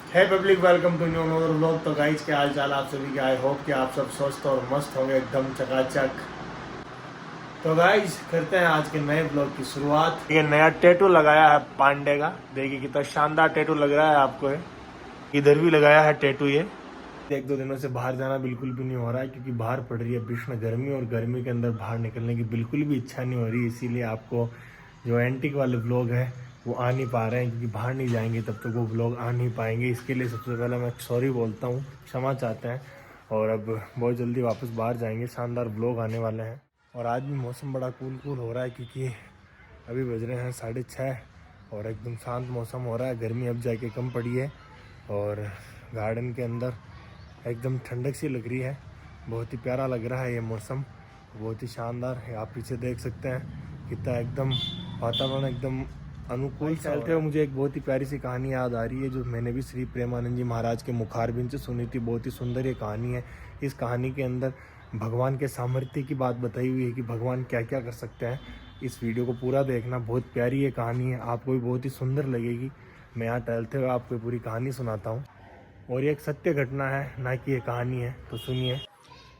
है public, welcome to new another vlog. तो guys, क्या हाल चाल आप सभी के? आई होप कि आप सब स्वस्थ और मस्त होंगे, एकदम चकाचक। तो गाइस, करते हैं आज के नए ब्लॉग की शुरुआत। ये नया टैटू लगाया है पांडे का, देखिए कितना शानदार टैटू लग रहा है आपको। इधर भी लगाया है टैटू। ये एक दो दिनों से बाहर जाना बिल्कुल भी नहीं हो रहा है, क्योंकि बाहर पड़ रही है भीषण गर्मी और गर्मी के अंदर बाहर निकलने की बिल्कुल भी इच्छा नहीं हो रही। इसीलिए आपको जो एंटिक वाले व्लॉग है वो आ नहीं पा रहे हैं, क्योंकि बाहर नहीं जाएंगे तब तक वो व्लॉग आ नहीं पाएंगे। इसके लिए सबसे पहले मैं सॉरी बोलता हूँ, क्षमा चाहते हैं। और अब बहुत जल्दी वापस बाहर जाएंगे, शानदार व्लॉग आने वाले हैं। और आज भी मौसम बड़ा कूल हो रहा है, क्योंकि अभी बज रहे हैं 6:30 और एकदम शांत मौसम हो रहा है। गर्मी अब जाके कम पड़ी है और गार्डन के अंदर एकदम ठंडक सी लग रही है। बहुत ही प्यारा लग रहा है ये मौसम, बहुत ही शानदार है। आप पीछे देख सकते हैं कितना एकदम वातावरण एकदम अनुकूल चलते हुए मुझे एक बहुत ही प्यारी सी कहानी याद आ रही है, जो मैंने भी श्री प्रेमानंद जी महाराज के मुखारबिन से सुनी थी। बहुत ही सुंदर ये कहानी है। इस कहानी के अंदर भगवान के सामर्थ्य की बात बताई हुई है कि भगवान क्या क्या कर सकते हैं। इस वीडियो को पूरा देखना, बहुत प्यारी ये कहानी है, आपको भी बहुत ही सुंदर लगेगी। मैं यहाँ टहलते हुए आपको पूरी कहानी सुनाता हूँ। और ये एक सत्य घटना है, ना कि ये कहानी है। तो सुनिए।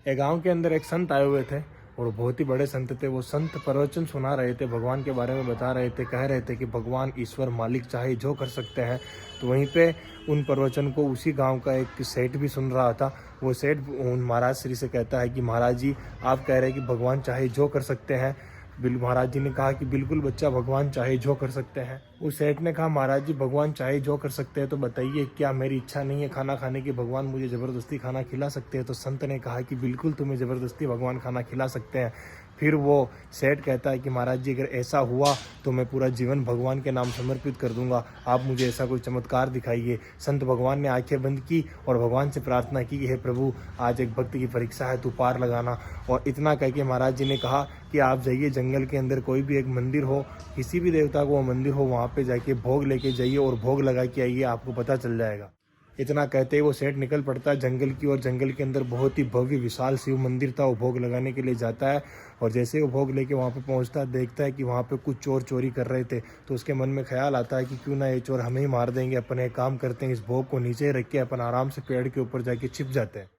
एक गांव के अंदर एक संत आए हुए थे और बहुत ही बड़े संत थे। वो संत प्रवचन सुना रहे थे, भगवान के बारे में बता रहे थे, कह रहे थे कि भगवान ईश्वर मालिक चाहे जो कर सकते हैं। तो वहीं पे उन प्रवचन को उसी गांव का एक सेठ भी सुन रहा था। वो सेठ उन महाराज श्री से कहता है कि महाराज जी, आप कह रहे हैं कि भगवान चाहे जो कर सकते हैं। महाराज जी ने कहा कि बिल्कुल बच्चा, भगवान चाहे जो कर सकते हैं। उस सेठ ने कहा, महाराज जी भगवान चाहे जो कर सकते हैं, तो बताइए क्या मेरी इच्छा नहीं है खाना खाने की? भगवान मुझे ज़बरदस्ती खाना खिला सकते हैं? तो संत ने कहा कि बिल्कुल तुम्हें ज़बरदस्ती भगवान खाना खिला सकते हैं। फिर वो सेठ कहता है कि महाराज जी, अगर ऐसा हुआ तो मैं पूरा जीवन भगवान के नाम समर्पित कर दूंगा, आप मुझे ऐसा कोई चमत्कार दिखाइए। संत भगवान ने आंखें बंद की और भगवान से प्रार्थना की कि हे प्रभु, आज एक भक्त की परीक्षा है, तू पार लगाना। और इतना कह के महाराज जी ने कहा कि आप जाइए, जंगल के अंदर कोई भी एक मंदिर हो, किसी भी देवता को वो मंदिर हो, वहाँ पे जाके भोग लेके जाइए और भोग लगा के आइए, आपको पता चल जाएगा। इतना कहते ही वो सेठ निकल पड़ता है जंगल की ओर। जंगल के अंदर बहुत ही भव्य विशाल शिव मंदिर था। वो भोग लगाने के लिए जाता है और जैसे ही वो भोग लेके वहाँ पे पहुँचता है, देखता है कि वहाँ पे कुछ चोर चोरी कर रहे थे। तो उसके मन में ख्याल आता है कि क्यों ना ये चोर हमें ही मार देंगे, अपन एक काम करते हैं, इस भोग को नीचे रख के अपन आराम से पेड़ के ऊपर जाके छिप जाते हैं।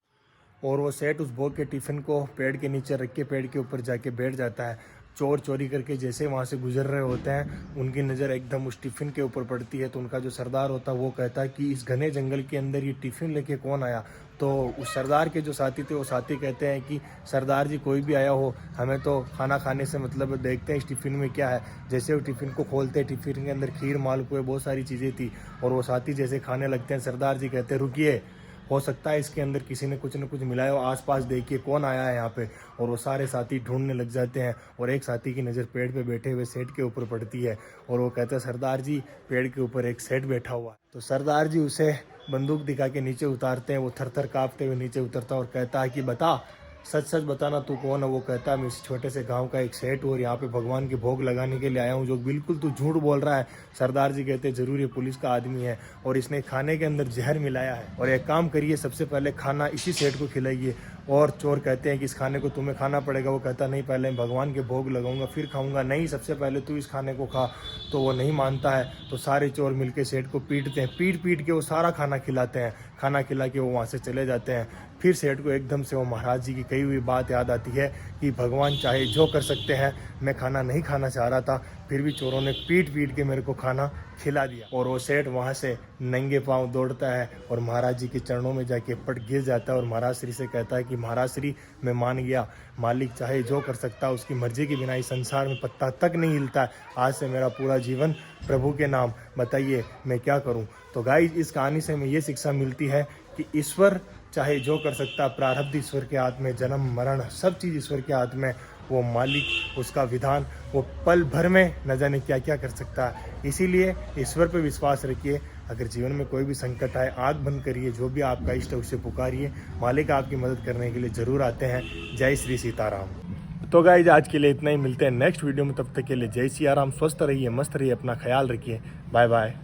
और वो सेठ उस भोग के टिफ़िन को पेड़ के नीचे रख के पेड़ के ऊपर जाके बैठ जाता है। चोर चोरी करके जैसे वहाँ से गुजर रहे होते हैं, उनकी नज़र एकदम उस टिफ़िन के ऊपर पड़ती है। तो उनका जो सरदार होता है वो कहता है कि इस घने जंगल के अंदर ये टिफ़िन लेके कौन आया? तो उस सरदार के जो साथी थे वो साथी कहते हैं कि सरदार जी, कोई भी आया हो, हमें तो खाना खाने से मतलब, देखते हैं इस टिफ़िन में क्या है। जैसे वो टिफ़िन को खोलते हैं, टिफ़िन के अंदर खीर, मालपुए, बहुत सारी चीज़ें थी। और वो साथी जैसे खाने लगते हैं, सरदार जी कहते हैं, रुकिए, हो सकता है इसके अंदर किसी ने कुछ न कुछ मिलाया हो, आसपास देखिए कौन आया है यहाँ पे। और वो सारे साथी ढूंढने लग जाते हैं और एक साथी की नज़र पेड़ पे बैठे हुए सेठ के ऊपर पड़ती है। और वो कहते हैं, सरदार जी, पेड़ के ऊपर एक सेठ बैठा हुआ है। तो सरदार जी उसे बंदूक दिखा के नीचे उतारते हैं। वो थर थर काँपते हुए नीचे उतरता है और कहता है कि बता, सच सच बताना, तू कौन है? वो कहता है, मैं इस छोटे से गांव का एक सेठ हूँ और यहाँ पे भगवान के भोग लगाने के लिए आया हूँ। जो बिल्कुल तू झूठ बोल रहा है। सरदार जी कहते हैं, जरूर ये पुलिस का आदमी है और इसने खाने के अंदर जहर मिलाया है। और एक काम करिए, सबसे पहले खाना इसी सेठ को खिलाइए। और चोर कहते हैं कि इस खाने को तुम्हें खाना पड़ेगा। वो कहता नहीं, पहले भगवान के भोग लगाऊंगा फिर खाऊंगा। नहीं, सबसे पहले तू इस खाने को खा। तो वो नहीं मानता है। तो सारे चोर मिलके सेठ को पीटते हैं, पीट पीट के वो सारा खाना खिलाते हैं। खाना खिला के वो वहाँ से चले जाते हैं। फिर सेठ को एकदम से वो महाराज जी की कही हुई बात याद आती है कि भगवान चाहे जो कर सकते हैं। मैं खाना नहीं खाना चाह रहा था, फिर भी चोरों ने पीट पीट के मेरे को खाना खिला दिया। और वो सेठ वहाँ से नंगे पांव दौड़ता है और महाराज जी के चरणों में जाके पट गिर जाता है और महाराज श्री से कहता है कि महाराज श्री, मैं मान गया, मालिक चाहे जो कर सकता है, उसकी मर्जी के बिना इस संसार में पत्ता तक नहीं हिलता। आज से मेरा पूरा जीवन प्रभु के नाम, बताइए मैं क्या करूं? तो गाइस, इस कहानी से हमें ये शिक्षा मिलती है कि ईश्वर चाहे जो कर सकता है। प्रारब्ध ईश्वर के हाथ में, जन्म मरण सब चीज़ ईश्वर के हाथ में। वो मालिक, उसका विधान, वो पल भर में न जाने क्या क्या कर सकता है। इसीलिए ईश्वर पे विश्वास रखिए। अगर जीवन में कोई भी संकट आए, आँख बंद करिए, जो भी आपका इष्ट है उसे पुकारिए, मालिक आपकी मदद करने के लिए ज़रूर आते हैं। जय श्री सीताराम। तो गाइज, आज के लिए इतना ही। मिलते हैं नेक्स्ट वीडियो में, तब तक के लिए जय सिया राम। स्वस्थ रहिए, मस्त रहिए, अपना ख्याल रखिए। Bye bye.